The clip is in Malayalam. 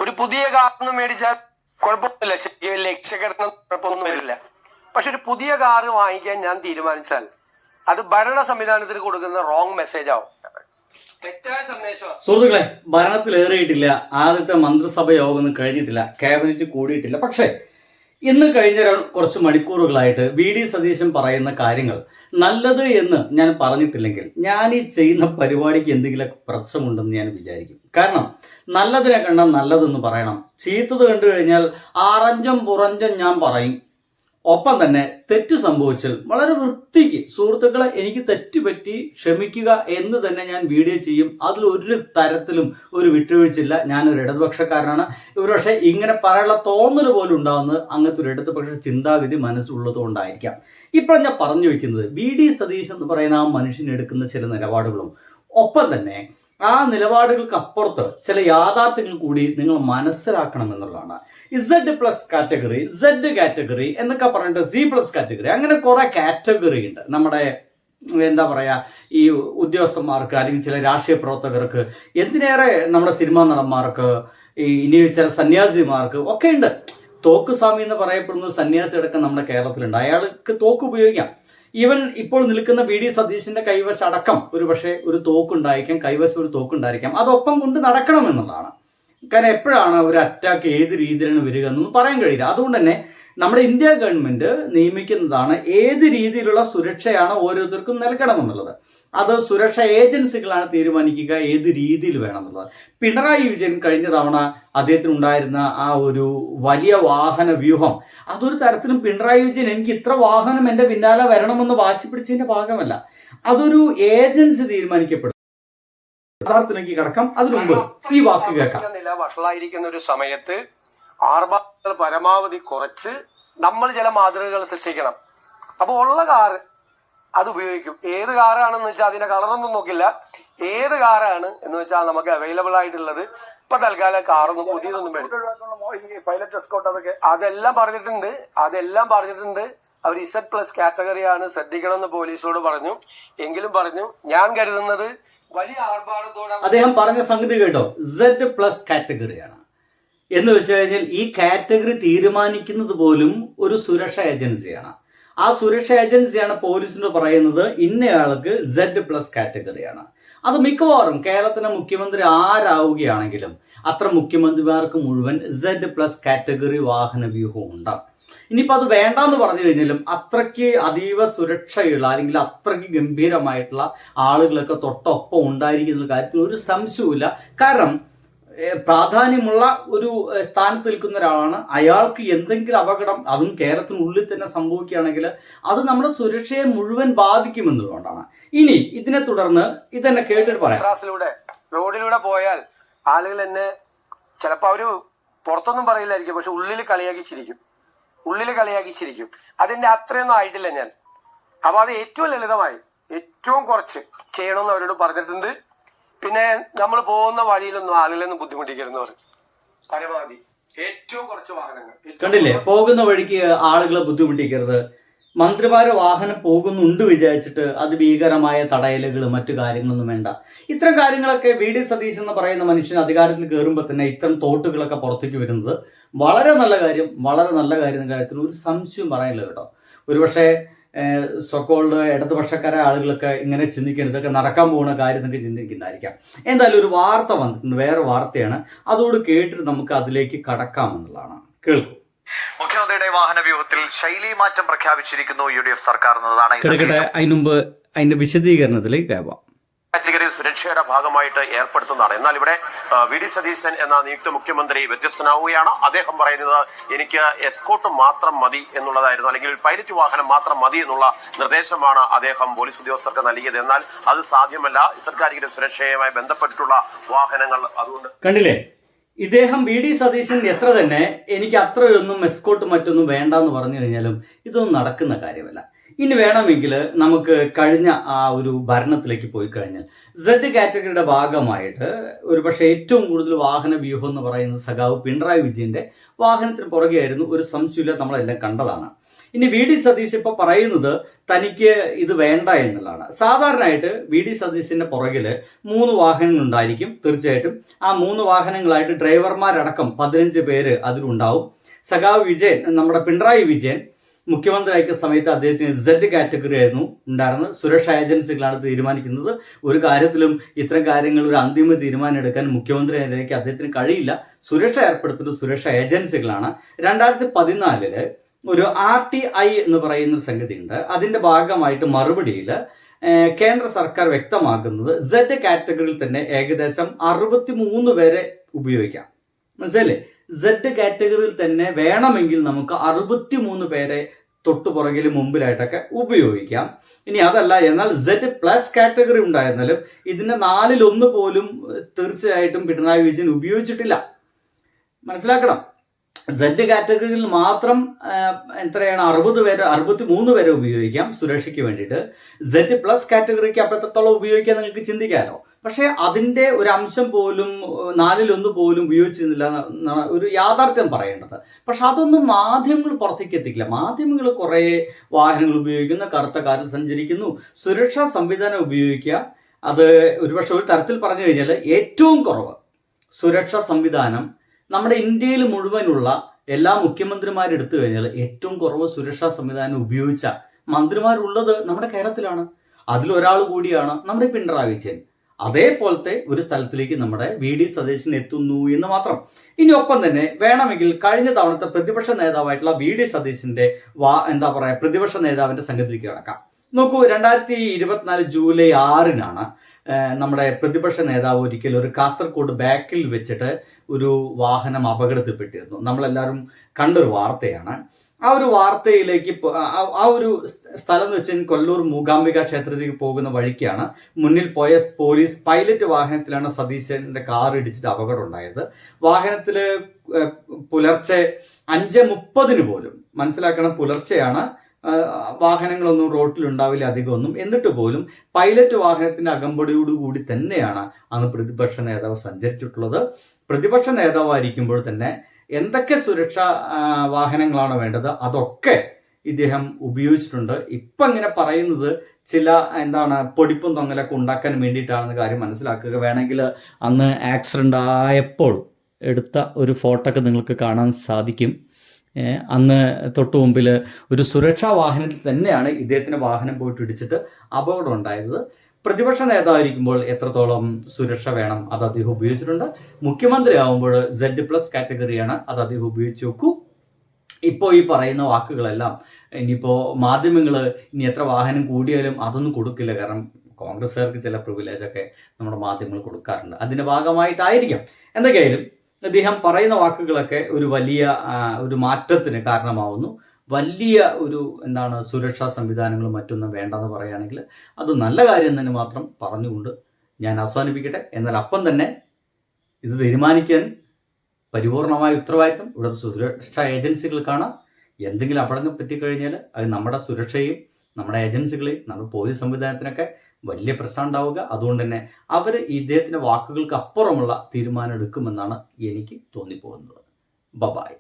ഒരു പുതിയ കാറൊന്നും മേടിച്ചാൽ കുഴപ്പമൊന്നുമില്ല, ശരിക്കും ലക്ഷക്കണക്കിന് കുഴപ്പമൊന്നും വരില്ല. പക്ഷെ ഒരു പുതിയ കാറ് വാങ്ങിക്കാൻ ഞാൻ തീരുമാനിച്ചാൽ അത് ഭരണ സംവിധാനത്തിന് കൊടുക്കുന്ന റോങ് മെസ്സേജ് ആവും, തെറ്റായ സന്ദേശമാണ്. സുഹൃത്തുക്കളെ, ഭരണത്തിലേറിയിട്ടില്ല, ആദ്യത്തെ മന്ത്രിസഭ യോഗമൊന്നും കഴിഞ്ഞിട്ടില്ല, ക്യാബിനറ്റ് കൂടിയിട്ടില്ല. പക്ഷേ ഇന്ന് കഴിഞ്ഞ കുറച്ച് മണിക്കൂറുകളായിട്ട് വി.ഡി. സതീശൻ പറയുന്ന കാര്യങ്ങൾ നല്ലത് എന്ന് ഞാൻ പറഞ്ഞിട്ടില്ലെങ്കിൽ ഞാൻ ഈ ചെയ്യുന്ന പരിപാടിക്ക് എന്തെങ്കിലുമൊക്കെ പ്രശ്നമുണ്ടെന്ന് ഞാൻ വിചാരിക്കും. കാരണം നല്ലതിനെ കണ്ടാൽ നല്ലതെന്ന് പറയണം, ചീത്തത് കണ്ടു കഴിഞ്ഞാൽ ആറഞ്ചം പുറഞ്ചം ഞാൻ പറയും. ഒപ്പം തന്നെ തെറ്റ് സംഭവിച്ചാൽ വളരെ വൃത്തിക്ക് സുഹൃത്തുക്കളെ എനിക്ക് തെറ്റുപറ്റി ക്ഷമിക്കുക എന്ന് തന്നെ ഞാൻ വീഡിയോ ചെയ്യും. അതിലൊരു തരത്തിലും ഒരു വിട്ടുവീഴ്ചയില്ല. ഞാനൊരു ഇടതുപക്ഷക്കാരനാണ്. പക്ഷേ ഇങ്ങനെ പറയാനുള്ള തോന്നൽ പോലും ഉണ്ടാകുന്നത് അങ്ങനത്തെ ഒരു ഇടതുപക്ഷ ചിന്താഗതി മനസ്സിലുള്ളത് കൊണ്ടായിരിക്കാം. ഇപ്പോൾ ഞാൻ പറഞ്ഞു വയ്ക്കുന്നത് വി.ഡി. സതീശൻ എന്ന് പറയുന്ന ആ മനുഷ്യനെടുക്കുന്ന ചില നിലപാടുകളും ഒപ്പം തന്നെ ആ നിലപാടുകൾക്ക് അപ്പുറത്ത് ചില യാഥാർത്ഥ്യങ്ങൾ കൂടി നിങ്ങൾ മനസ്സിലാക്കണം എന്നുള്ളതാണ്. Z+ കാറ്റഗറി, Z കാറ്റഗറി എന്നൊക്കെ പറഞ്ഞിട്ട് C+ കാറ്റഗറി, അങ്ങനെ കുറെ കാറ്റഗറി ഉണ്ട്. നമ്മുടെ എന്താ പറയുക, ഈ ഉദ്യോഗസ്ഥന്മാർക്ക് അല്ലെങ്കിൽ ചില രാഷ്ട്രീയ പ്രവർത്തകർക്ക്, എന്തിനേറെ നമ്മുടെ സിനിമാ നടന്മാർക്ക്, ഇനി ചില സന്യാസിമാർക്ക് ഒക്കെ ഉണ്ട്. തോക്ക് സ്വാമി എന്ന് പറയപ്പെടുന്ന സന്യാസി അടക്കം നമ്മുടെ കേരളത്തിലുണ്ട്. അയാൾക്ക് തോക്ക് ഉപയോഗിക്കാം. ഈവൻ ഇപ്പോൾ നിൽക്കുന്ന വി.ഡി. സതീശന്റെ കൈവശം അടക്കം ഒരു പക്ഷേ ഒരു തോക്കുണ്ടായിരിക്കാം, കൈവശം ഒരു തോക്കുണ്ടായിരിക്കാം. അതൊപ്പം കൊണ്ട് നടക്കണം എന്നുള്ളതാണ്. കാരണം എപ്പോഴാണ് ഒരു അറ്റാക്ക് ഏത് രീതിയിലാണ് വരിക എന്നൊന്നും പറയാൻ കഴിയില്ല. അതുകൊണ്ട് തന്നെ നമ്മുടെ ഇന്ത്യ ഗവൺമെന്റ് നിയമിക്കുന്നതാണ് ഏത് രീതിയിലുള്ള സുരക്ഷയാണ് ഓരോരുത്തർക്കും നൽകണമെന്നുള്ളത്. അത് സുരക്ഷാ ഏജൻസികളാണ് തീരുമാനിക്കുക ഏത് രീതിയിൽ വേണമെന്നുള്ളത്. പിണറായി വിജയൻ കഴിഞ്ഞ തവണ അദ്ദേഹത്തിനുണ്ടായിരുന്ന ആ ഒരു വലിയ വാഹന വ്യൂഹം, അതൊരു തരത്തിലും പിണറായി വിജയൻ എനിക്ക് ഇത്ര വാഹനം എൻ്റെ പിന്നാലെ വരണമെന്ന് വാശി പിടിച്ചതിന്റെ ഭാഗമല്ല. അതൊരു ഏജൻസി തീരുമാനിക്കപ്പെടും. യഥാർത്ഥത്തിലേക്ക് കടക്കാം. അതിനു മുമ്പ് ഈ വാക്ക് കേൾക്കാം. നില വഷളായിരിക്കുന്ന ഒരു സമയത്ത് ആർഭാടങ്ങൾ പരമാവധി കുറച്ച് നമ്മൾ ചില മാതൃകകൾ സൃഷ്ടിക്കണം. അപ്പൊ ഉള്ള കാറ് അത് ഉപയോഗിക്കും. ഏത് കാറാണെന്ന് വെച്ചാൽ അതിന്റെ കളറൊന്നും നോക്കില്ല, ഏത് കാറാണ് എന്ന് വെച്ചാൽ നമുക്ക് അവൈലബിൾ ആയിട്ടുള്ളത്. ഇപ്പൊ തൽക്കാലം കാറൊന്നും പുതിയതൊന്നും വേണം. അതെല്ലാം പറഞ്ഞിട്ടുണ്ട്. അവർ Z+ കാറ്റഗറിയാണ്, ശ്രദ്ധിക്കണം എന്ന് പോലീസിനോട് പറഞ്ഞു. എങ്കിലും പറഞ്ഞു, ഞാൻ കരുതുന്നത് വലിയ ആർഭാടത്തോടെ അദ്ദേഹം പറഞ്ഞ സംഗതി കേട്ടോ, Z+ കാറ്റഗറിയാണ് എന്ന് വെച്ച് കഴിഞ്ഞാൽ ഈ കാറ്റഗറി തീരുമാനിക്കുന്നത് പോലും ഒരു സുരക്ഷാ ഏജൻസിയാണ്. ആ സുരക്ഷാ ഏജൻസിയാണ് പോലീസിനോട് പറയുന്നത് ഇന്നയാൾക്ക് Z+ കാറ്റഗറിയാണ്. അത് മിക്കവാറും കേരളത്തിലെ മുഖ്യമന്ത്രി ആരാവുകയാണെങ്കിലും അത്ര മുഖ്യമന്ത്രിമാർക്ക് മുഴുവൻ Z+ കാറ്റഗറി വാഹന വ്യൂഹം ഉണ്ടാകും. ഇനിയിപ്പോൾ അത് വേണ്ടാന്ന് പറഞ്ഞു കഴിഞ്ഞാലും അത്രയ്ക്ക് അതീവ സുരക്ഷയുള്ള അല്ലെങ്കിൽ അത്രയ്ക്ക് ഗംഭീരമായിട്ടുള്ള ആളുകളൊക്കെ തൊട്ടൊപ്പം ഉണ്ടായിരിക്കുന്ന കാര്യത്തിൽ ഒരു സംശയവുമില്ല. കാരണം പ്രാധാന്യമുള്ള ഒരു സ്ഥാനത്ത് നിൽക്കുന്ന ഒരാളാണ്. അയാൾക്ക് എന്തെങ്കിലും അപകടം, അതും കേരളത്തിനുള്ളിൽ തന്നെ സംഭവിക്കുകയാണെങ്കിൽ അത് നമ്മുടെ സുരക്ഷയെ മുഴുവൻ ബാധിക്കുമെന്നുള്ളതുകൊണ്ടാണ്. ഇനി ഇതിനെ തുടർന്ന് ഇതെന്നെ കേട്ടിട്ട് പറയാം. റോഡിലൂടെ പോയാൽ ആളുകൾ എന്നെ ചിലപ്പോൾ അവര് പുറത്തൊന്നും പറയില്ലായിരിക്കും, പക്ഷെ ഉള്ളിൽ കളിയാക്കി ചിരിക്കും. അതിന്റെ അത്രയൊന്നും ആയിട്ടില്ല ഞാൻ. അപ്പൊ അത് ഏറ്റവും ലളിതമായി ഏറ്റവും കുറച്ച് ചെയ്യണമെന്ന് അവരോട് പറഞ്ഞിട്ടുണ്ട്. പിന്നെ നമ്മൾ പോകുന്ന വഴിയിലൊന്നും ആളുകളൊന്നും ബുദ്ധിമുട്ടിക്കരുതെന്ന് പറയും. പരമാവധി ഏറ്റവും കുറച്ച് വാഹനങ്ങൾ കണ്ടില്ലേ, പോകുന്ന വഴിക്ക് ആളുകളെ ബുദ്ധിമുട്ടിക്കരുത്. മന്ത്രിമാരെ വാഹനം പോകുന്നുണ്ട് വിചാരിച്ചിട്ട് അതിഭീകരമായ തടയലുകൾ മറ്റു കാര്യങ്ങളൊന്നും വേണ്ട. ഇത്തരം കാര്യങ്ങളൊക്കെ വി.ഡി. സതീശൻ എന്ന് പറയുന്ന മനുഷ്യൻ അധികാരത്തിൽ കയറുമ്പോൾ തന്നെ ഇത്തരം തോട്ടുകളൊക്കെ പുറത്തേക്ക് വരുന്നത് വളരെ നല്ല കാര്യം എന്ന കാര്യത്തിൽ ഒരു സംശയവും പറയാനില്ല കേട്ടോ. ഒരുപക്ഷെ സോക്കോൾഡ് ഇടതുപക്ഷക്കാരായ ആളുകളൊക്കെ ഇങ്ങനെ ചിന്തിക്കണം, ഇതൊക്കെ നടക്കാൻ പോകുന്ന കാര്യം എന്നൊക്കെ ചിന്തിക്കുന്നുണ്ടായിരിക്കാം. എന്തായാലും ഒരു വാർത്ത വന്നിട്ടുണ്ട്, വേറെ വാർത്തയാണ്. അതോട് കേട്ടിട്ട് നമുക്ക് അതിലേക്ക് കടക്കാമെന്നുള്ളതാണ്. കേൾക്കൂ. മുഖ്യമന്ത്രിയുടെ വാഹന വ്യൂഹത്തിൽ ശൈലി മാറ്റം പ്രഖ്യാപിച്ചിരിക്കുന്നു UDF സർക്കാർ എന്നതാണ്. കേൾക്കട്ടെ, അതിനുമുമ്പ് അതിന്റെ വിശദീകരണത്തിലേക്ക് കയറാം. കാറ്റഗറി സുരക്ഷയുടെ ഭാഗമായിട്ട് ഏർപ്പെടുത്തുന്നതാണ്. എന്നാൽ ഇവിടെ വി.ഡി. സതീശൻ എന്ന നിയുക്ത മുഖ്യമന്ത്രി വ്യത്യസ്തനാവുകയാണ്. അദ്ദേഹം പറയുന്നത് എനിക്ക് എസ്കോർട്ട് മാത്രം മതി എന്നുള്ളതായിരുന്നു, അല്ലെങ്കിൽ പൈലറ്റ് വാഹനം മാത്രം മതി എന്നുള്ള നിർദ്ദേശമാണ് അദ്ദേഹം പോലീസ് ഉദ്യോഗസ്ഥർക്ക് നൽകിയത്. എന്നാൽ അത് സാധ്യമല്ല. സർക്കാരിന്റെ സുരക്ഷയുമായി ബന്ധപ്പെട്ടിട്ടുള്ള വാഹനങ്ങൾ അതുകൊണ്ട് കണ്ടില്ലേ, ഇദ്ദേഹം വി.ഡി. സതീശൻ എത്ര തന്നെ എനിക്ക് അത്രയൊന്നും എസ്കോർട്ട് മറ്റൊന്നും വേണ്ടെന്ന് പറഞ്ഞു കഴിഞ്ഞാലും ഇതൊന്നും നടക്കുന്ന കാര്യമല്ല. ഇനി വേണമെങ്കിൽ നമുക്ക് കഴിഞ്ഞ ആ ഒരു ഭരണത്തിലേക്ക് പോയി കഴിഞ്ഞാൽ Z കാറ്റഗറിയുടെ ഭാഗമായിട്ട് ഒരുപക്ഷെ ഏറ്റവും കൂടുതൽ വാഹന വ്യൂഹം എന്ന് പറയുന്നത് സഖാവ് പിണറായി വിജയന്റെ വാഹനത്തിന് പുറകെയായിരുന്നു. ഒരു സംശയമില്ല, നമ്മളെല്ലാം കണ്ടതാണ്. ഇനി വി ഡി സതീശ് ഇപ്പൊ പറയുന്നത് തനിക്ക് ഇത് വേണ്ട എന്നുള്ളതാണ്. സാധാരണയായിട്ട് വി ഡി സതീശിന്റെ പുറകിൽ 3 വാഹനങ്ങൾ ഉണ്ടായിരിക്കും. തീർച്ചയായിട്ടും ആ 3 വാഹനങ്ങളായിട്ട് ഡ്രൈവർമാരടക്കം 15 പേര് അതിലുണ്ടാവും. സഖാവ് വിജയൻ, നമ്മുടെ പിണറായി വിജയൻ മുഖ്യമന്ത്രിയായ സമയത്ത് അദ്ദേഹത്തിന് Z കാറ്റഗറി ആയിരുന്നു ഉണ്ടായിരുന്നത്. സുരക്ഷാ ഏജൻസികളാണ് തീരുമാനിക്കുന്നത്. ഒരു കാര്യത്തിലും ഇത്തരം കാര്യങ്ങൾ ഒരു അന്തിമ തീരുമാനം എടുക്കാൻ മുഖ്യമന്ത്രിയിലേക്ക് അദ്ദേഹത്തിന് കഴിയില്ല. സുരക്ഷ ഏർപ്പെടുത്തുന്നത് സുരക്ഷാ ഏജൻസികളാണ്. 2014 ഒരു RTI എന്ന് പറയുന്ന ഒരു സംഗതി ഉണ്ട്. അതിന്റെ ഭാഗമായിട്ട് മറുപടിയിൽ കേന്ദ്ര സർക്കാർ വ്യക്തമാക്കുന്നത് Z കാറ്റഗറിയിൽ തന്നെ ഏകദേശം 63 പേരെ ഉപയോഗിക്കാം. മനസ്സിലല്ലേ? Z കാറ്റഗറിയിൽ തന്നെ വേണമെങ്കിൽ നമുക്ക് 63 പേരെ തൊട്ടുപുറകിൽ മുമ്പിലായിട്ടൊക്കെ ഉപയോഗിക്കാം. ഇനി അതല്ല, എന്നാൽ Z+ കാറ്റഗറി ഉണ്ടായിരുന്നാലും ഇതിന്റെ 4-1 പോലും തീർച്ചയായിട്ടും പിണറായി വിജയൻ ഉപയോഗിച്ചിട്ടില്ല. മനസ്സിലാക്കണം. Z കാറ്റഗറിയിൽ മാത്രം എത്രയാണ് 63 പേരെ ഉപയോഗിക്കാം സുരക്ഷയ്ക്ക് വേണ്ടിയിട്ട്. Z+ കാറ്റഗറിക്ക് അപ്പോഴത്തോളം ഉപയോഗിക്കാൻ നിങ്ങൾക്ക് ചിന്തിക്കാമല്ലോ. പക്ഷെ അതിന്റെ ഒരു അംശം പോലും 4-1 പോലും ഉപയോഗിച്ചിരുന്നില്ല എന്നാണ് ഒരു യാഥാർത്ഥ്യം പറയേണ്ടത്. പക്ഷെ അതൊന്നും മാധ്യമങ്ങൾ പുറത്തേക്ക് എത്തിക്കില്ല. മാധ്യമങ്ങൾ കുറേ വാഹനങ്ങൾ ഉപയോഗിക്കുന്നു, കറുത്ത കാറിൽ സഞ്ചരിക്കുന്നു, സുരക്ഷാ സംവിധാനം ഉപയോഗിക്കുക. അത് ഒരുപക്ഷെ ഒരു തരത്തിൽ പറഞ്ഞു കഴിഞ്ഞാൽ ഏറ്റവും കുറവ് സുരക്ഷാ സംവിധാനം നമ്മുടെ ഇന്ത്യയിൽ മുഴുവനുള്ള എല്ലാ മുഖ്യമന്ത്രിമാരും എടുത്തു കഴിഞ്ഞാൽ ഏറ്റവും കുറവ് സുരക്ഷാ സംവിധാനം ഉപയോഗിച്ച മന്ത്രിമാരുള്ളത് നമ്മുടെ കേരളത്തിലാണ്. അതിലൊരാൾ കൂടിയാണ് നമ്മുടെ പിണറായി വിജയൻ. അതേപോലത്തെ ഒരു സ്ഥലത്തിലേക്ക് നമ്മുടെ വി ഡി സതീശൻ എത്തുന്നു എന്ന് മാത്രം. ഇനി ഒപ്പം തന്നെ വേണമെങ്കിൽ കഴിഞ്ഞ തവണത്തെ പ്രതിപക്ഷ നേതാവായിട്ടുള്ള വി ഡി സതീശന്റെ പ്രതിപക്ഷ നേതാവിന്റെ സംഗതിയിലേക്ക് കിടക്കാം. നോക്കൂ, 2024 ജൂലൈ 6 നമ്മുടെ പ്രതിപക്ഷ നേതാവ് ഒരിക്കൽ ഒരു കാസർഗോഡ് ബാക്കിൽ വെച്ചിട്ട് ഒരു വാഹനം അപകടത്തിൽപ്പെട്ടിരുന്നു. നമ്മളെല്ലാവരും കണ്ടൊരു വാർത്തയാണ്. ആ ഒരു വാർത്തയിലേക്ക് ആ ഒരു സ്ഥലം എന്ന് വെച്ചാൽ കൊല്ലൂർ മൂകാംബിക ക്ഷേത്രത്തിലേക്ക് പോകുന്ന വഴിക്കാണ്. മുന്നിൽ പോയ പോലീസ് പൈലറ്റ് വാഹനത്തിലാണ് സതീശന്റെ കാർ ഇടിച്ചിട്ട് അപകടം ഉണ്ടായത്. വാഹനത്തിൽ പുലർച്ചെ 5:30 പോലും, മനസ്സിലാക്കണം, പുലർച്ചെയാണ്, വാഹനങ്ങളൊന്നും റോട്ടിലുണ്ടാവില്ല അധികമൊന്നും. എന്നിട്ട് പോലും പൈലറ്റ് വാഹനത്തിന്റെ അകമ്പടിയോടുകൂടി തന്നെയാണ് അന്ന് പ്രതിപക്ഷ നേതാവ് സഞ്ചരിച്ചിട്ടുള്ളത്. പ്രതിപക്ഷ നേതാവായിരിക്കുമ്പോൾ തന്നെ എന്തൊക്കെ സുരക്ഷാ വാഹനങ്ങളാണ് വേണ്ടത് അതൊക്കെ ഇദ്ദേഹം ഉപയോഗിച്ചിട്ടുണ്ട്. ഇപ്പം ഇങ്ങനെ പറയുന്നത് ചില പൊടിപ്പും തൊങ്ങലൊക്കെ ഉണ്ടാക്കാൻ വേണ്ടിയിട്ടാണെന്ന കാര്യം മനസ്സിലാക്കുക. വേണമെങ്കിൽ അന്ന് ആക്സിഡൻ്റ് ആയപ്പോൾ എടുത്ത ഒരു ഫോട്ടോ ഒക്കെ നിങ്ങൾക്ക് കാണാൻ സാധിക്കും. അന്ന് തൊട്ടു മുമ്പിൽ ഒരു സുരക്ഷാ വാഹനത്തിൽ തന്നെയാണ് ഇദ്ദേഹത്തിൻ്റെ വാഹനം പോയിട്ട് ഇടിച്ചിട്ട് അപകടം ഉണ്ടായത്. പ്രതിപക്ഷ നേതാവായിരിക്കുമ്പോൾ എത്രത്തോളം സുരക്ഷ വേണം അത് അദ്ദേഹം ഉപയോഗിച്ചിട്ടുണ്ട്. മുഖ്യമന്ത്രി ആവുമ്പോൾ Z+ കാറ്റഗറിയാണ്, അത് അദ്ദേഹം ഉപയോഗിച്ച് നോക്കൂ. ഇപ്പോൾ ഈ പറയുന്ന വാക്കുകളെല്ലാം ഇനിയിപ്പോൾ മാധ്യമങ്ങൾ ഇനി എത്ര വാഹനം കൂടിയാലും അതൊന്നും കൊടുക്കില്ല. കാരണം കോൺഗ്രസ്സുകാർക്ക് ചില പ്രിവിലേജൊക്കെ നമ്മുടെ മാധ്യമങ്ങൾ കൊടുക്കാറുണ്ട്. അതിൻ്റെ ഭാഗമായിട്ടായിരിക്കാം. എന്തൊക്കെയായാലും അദ്ദേഹം പറയുന്ന വാക്കുകളൊക്കെ ഒരു വലിയ ഒരു മാറ്റത്തിന് കാരണമാവുന്നു. വലിയ ഒരു സുരക്ഷാ സംവിധാനങ്ങളും മറ്റൊന്നും വേണ്ടെന്ന് പറയുകയാണെങ്കിൽ അത് നല്ല കാര്യം തന്നെ മാത്രം പറഞ്ഞുകൊണ്ട് ഞാൻ അവസാനിപ്പിക്കട്ടെ. എന്നാൽ അപ്പം തന്നെ ഇത് തീരുമാനിക്കാൻ പരിപൂർണമായ ഉത്തരവാദിത്തം ഇവിടുത്തെ സുരക്ഷാ ഏജൻസികൾക്കാണ്. എന്തെങ്കിലും അപകടം പറ്റിക്കഴിഞ്ഞാൽ അത് നമ്മുടെ സുരക്ഷയും നമ്മുടെ ഏജൻസികളെയും നമ്മുടെ പോലീസ് സംവിധാനത്തിനൊക്കെ വലിയ പ്രശ്നം ഉണ്ടാവുക. അതുകൊണ്ട് തന്നെ അവർ ഇദ്ദേഹത്തിൻ്റെ വാക്കുകൾക്ക് അപ്പുറമുള്ള തീരുമാനം എടുക്കുമെന്നാണ് എനിക്ക് തോന്നിപ്പോകുന്നത്. ബൈ.